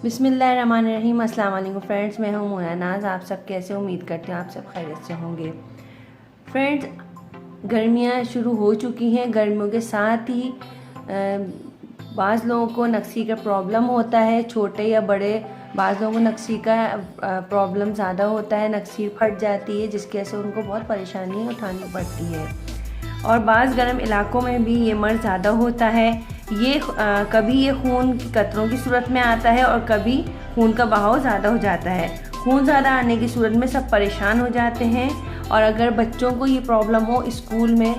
बिस्मिल्लाहिर्रहमानिर्रहीम। अस्सलाम वालेकुम फ्रेंड्स, मैं हूँ मोना नाज। आप सब कैसे? उम्मीद करते हैं आप सब खैरियत से होंगे। फ्रेंड्स, गर्मियाँ शुरू हो चुकी हैं। गर्मियों के साथ ही बाज़ लोगों को नक्सी का प्रॉब्लम होता है, छोटे या बड़े। बाज़ लोगों को नक्सी का प्रॉब्लम ज़्यादा होता है, नक्सी फट जाती है जिसकी वजह से उनको बहुत परेशानी उठानी पड़ती है। और बाज़ गर्म इलाकों में भी ये मर्ज़ ज़्यादा होता है। ये कभी ये खून की कतरों की सूरत में आता है और कभी खून का बहाव ज़्यादा हो जाता है। खून ज़्यादा आने की सूरत में सब परेशान हो जाते हैं। और अगर बच्चों को ये प्रॉब्लम हो स्कूल में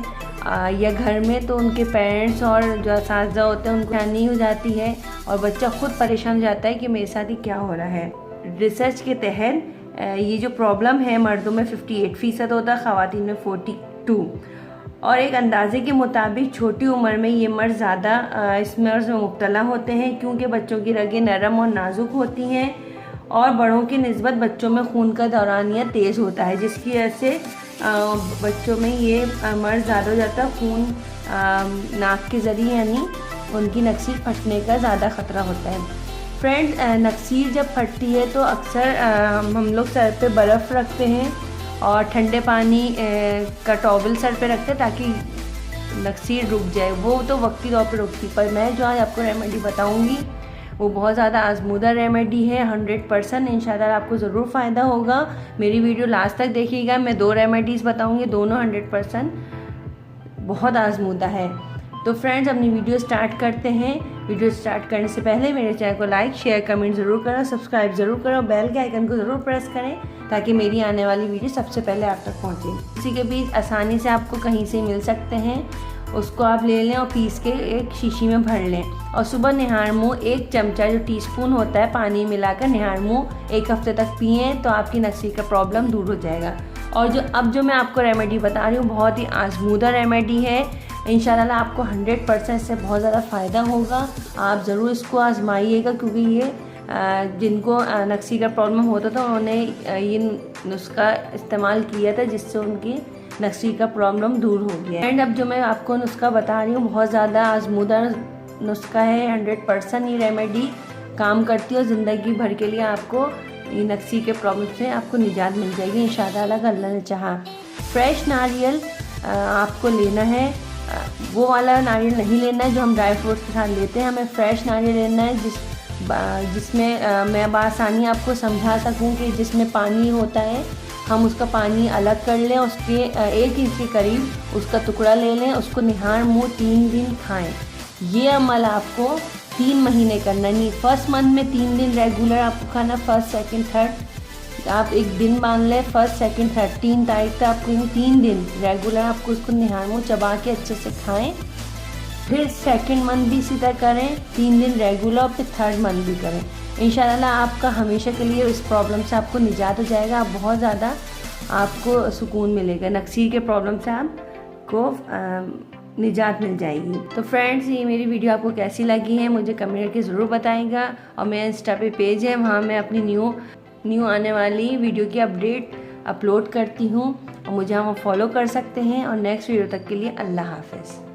या घर में, तो उनके पेरेंट्स और जो असातिज़ा होते हैं उनको परेशानी हो जाती है और बच्चा खुद परेशान हो जाता है कि मेरे साथ ही क्या हो रहा है। रिसर्च के तहत ये जो प्रॉब्लम है मर्दों में 58% होता है, ख़वातीन में 42। और एक अंदाजे के मुताबिक छोटी उम्र में ये मर्ज़ ज़्यादा इस मर्ज़ में मुब्तला होते हैं, क्योंकि बच्चों की रगें नरम और नाजुक होती हैं और बड़ों की निस्बत बच्चों में खून का दौरानिया तेज़ होता है, जिसकी वजह से बच्चों में ये मर्ज़ ज़्यादा हो जाता है। खून नाक के ज़रिए यानी उनकी नक्सीर फटने का ज़्यादा ख़तरा होता है। फ्रेंड, नक्सीर जब फटती है तो अक्सर हम लोग सर पे बर्फ़ रखते हैं और ठंडे पानी का टॉवल सर पे रखते हैं ताकि नक्सीर रुक जाए। वो तो वक्ती तौर पे रुकती, पर मैं जो आज आपको रेमेडी बताऊंगी वो बहुत ज़्यादा आजमूदा रेमेडी है। 100% इंशाल्लाह आपको ज़रूर फ़ायदा होगा। मेरी वीडियो लास्ट तक देखिएगा। मैं 2 रेमेडीज़ बताऊंगी, दोनों 100% बहुत आजमूदा है। तो फ्रेंड्स, अपनी वीडियो स्टार्ट करते हैं। वीडियो स्टार्ट करने से पहले मेरे चैनल को लाइक शेयर कमेंट ज़रूर करो, सब्सक्राइब ज़रूर करो, बेल के आइकन को ज़रूर प्रेस करें ताकि मेरी आने वाली वीडियो सबसे पहले आप तक पहुंचे। इसी के बीच आसानी से आपको कहीं से मिल सकते हैं, उसको आप ले लें और पीस के एक शीशी में भर लें। और सुबह निहार मुँह 1 चमचा जो टीस्पून होता है पानी मिलाकर निहार मुँह 1 हफ्ते तक पिए तो आपकी नक्सी का प्रॉब्लम दूर हो जाएगा। और जो मैं आपको रेमेडी बता रही हूँ बहुत ही आजमूदा रेमेडी है। इंशाल्लाह आपको 100% से बहुत ज़्यादा फ़ायदा होगा। आप ज़रूर इसको आजमाइएगा, क्योंकि ये जिनको नक्सी का प्रॉब्लम होता था उन्होंने ये नुस्खा इस्तेमाल किया था, जिससे उनकी नक्सी का प्रॉब्लम दूर हो गया। एंड अब जो मैं आपको नुस्खा बता रही हूँ बहुत ज़्यादा आजमूदा नुस्खा है। 100% ये रेमेडी काम करती है और ज़िंदगी भर के लिए आपको ये नक्सी के प्रॉब्लम से आपको निजात मिल जाएगी इंशाअल्लाह, अल्लाह ने चाहा। फ्रेश नारियल आपको लेना है। वो वाला नारियल नहीं लेना है जो हम ड्राई फ्रूट्स के साथ लेते हैं। हमें फ्रेश नारियल लेना है जिसमें मैं बआसानी आपको समझा सकूं कि जिसमें पानी होता है, हम उसका पानी अलग कर लें। उसके 1 इंच के करीब उसका टुकड़ा ले लें, उसको निहार मुँह 3 दिन खाएं। ये अमल आपको 3 महीने करना, नहीं फर्स्ट मंथ में 3 दिन रेगुलर आपको खाना, फर्स्ट सेकंड थर्ड आप एक दिन मान लें, फर्स्ट सेकंड थर्ड 3 तारीख तक आपको 3 दिन रेगुलर आपको उसको निहार मुँह चबा के अच्छे से खाएं। फिर सेकंड मंथ भी इसी तरह करें, 3 दिन रेगुलर, फिर थर्ड मंथ भी करें। इंशाल्लाह आपका हमेशा के लिए इस प्रॉब्लम से आपको निजात हो जाएगा। आप बहुत ज़्यादा आपको सुकून मिलेगा, नक्सी के प्रॉब्लम से आपको निजात मिल जाएगी। तो फ्रेंड्स, ये मेरी वीडियो आपको कैसी लगी है मुझे कमेंट करके ज़रूर बताएगा। और मेरा इंस्टा पे पेज है, वहाँ मैं अपनी न्यू आने वाली वीडियो की अपडेट अपलोड करती हूँ और मुझे वहाँ फॉलो कर सकते हैं। और नेक्स्ट वीडियो तक के लिए अल्लाह हाफ़िज़।